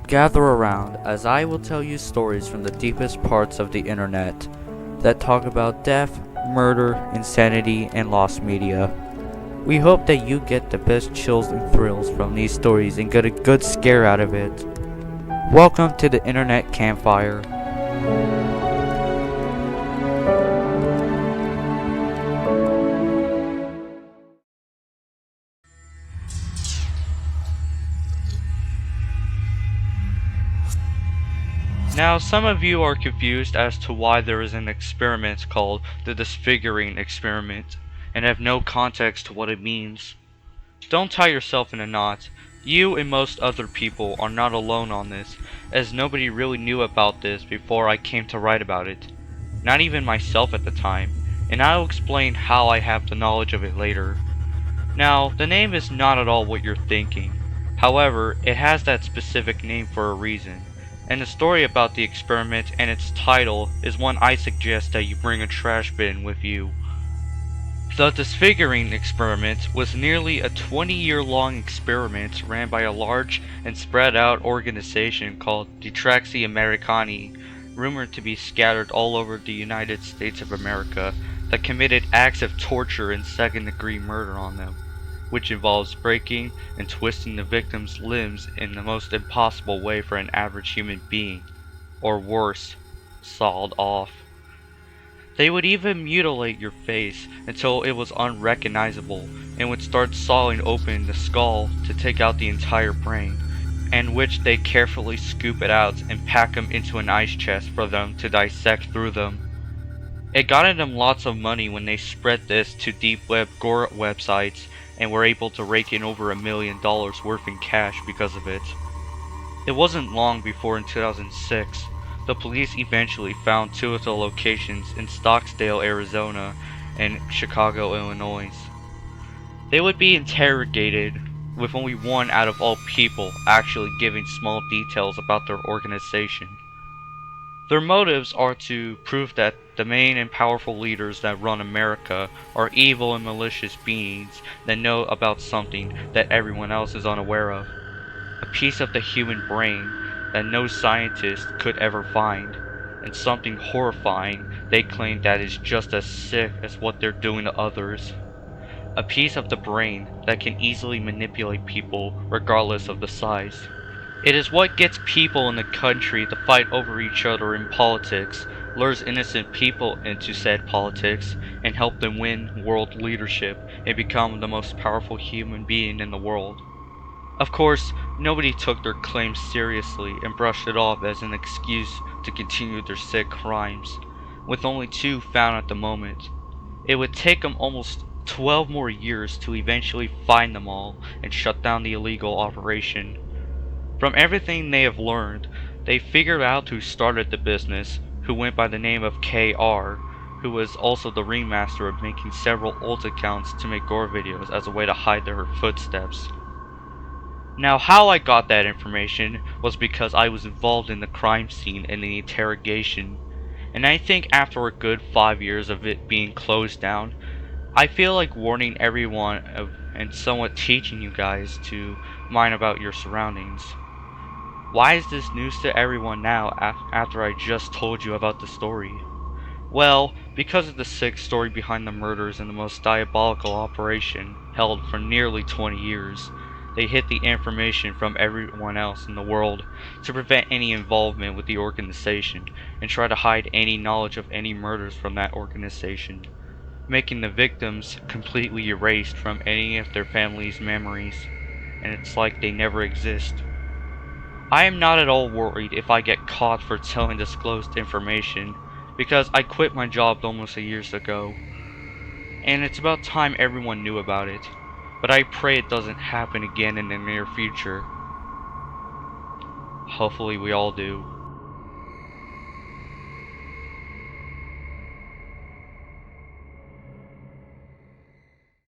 Gather around as I will tell you stories from the deepest parts of the internet that talk about death, murder, insanity, and lost media. We hope that you get the best chills and thrills from these stories and get a good scare out of it. Welcome to the Internet Campfire. Now, some of you are confused as to why there is an experiment called the Disfiguring experiment, and have no context to what it means. Don't tie yourself in a knot. You and most other people are not alone on this, as nobody really knew about this before I came to write about it. Not even myself at the time, and I'll explain how I have the knowledge of it later. Now, the name is not at all what you're thinking. However, it has that specific name for a reason, and the story about the experiment and its title is one I suggest that you bring a trash bin with you. The Disfiguring experiment was nearly a 20-year-long experiment ran by a large and spread out organization called Disfiguring Americani, rumored to be scattered all over the United States of America, that committed acts of torture and second-degree murder on them, which involves breaking and twisting the victim's limbs in the most impossible way for an average human being, or worse, sawed off. They would even mutilate your face until it was unrecognizable, and would start sawing open the skull to take out the entire brain, and which they carefully scoop it out and pack them into an ice chest for them to dissect through them. It got them lots of money when they spread this to deep web gore websites and were able to rake in over $1 million worth in cash because of it. It wasn't long before in 2006, the police eventually found two of the locations in Stocksdale, Arizona and Chicago, Illinois. They would be interrogated, with only one out of all people actually giving small details about their organization. Their motives are to prove that the main and powerful leaders that run America are evil and malicious beings that know about something that everyone else is unaware of. A piece of the human brain that no scientist could ever find, and something horrifying they claim that is just as sick as what they're doing to others. A piece of the brain that can easily manipulate people regardless of the size. It is what gets people in the country to fight over each other in politics, lures innocent people into said politics, and help them win world leadership and become the most powerful human being in the world. Of course, nobody took their claims seriously and brushed it off as an excuse to continue their sick crimes, with only two found at the moment. It would take them almost 12 more years to eventually find them all and shut down the illegal operation. From everything they have learned, they figured out who started the business, who went by the name of KR, who was also the ringmaster of making several old accounts to make gore videos as a way to hide their footsteps. Now, how I got that information was because I was involved in the crime scene and the interrogation, and I think after a good 5 years of it being closed down, I feel like warning everyone and somewhat teaching you guys to mind about your surroundings. Why is this news to everyone now after I just told you about the story? Well, because of the sick story behind the murders and the most diabolical operation held for nearly 20 years. They hid the information from everyone else in the world to prevent any involvement with the organization and try to hide any knowledge of any murders from that organization, making the victims completely erased from any of their family's memories, and it's like they never exist. I am not at all worried if I get caught for telling disclosed information, because I quit my job almost a year ago, and it's about time everyone knew about it. But I pray it doesn't happen again in the near future. Hopefully we all do.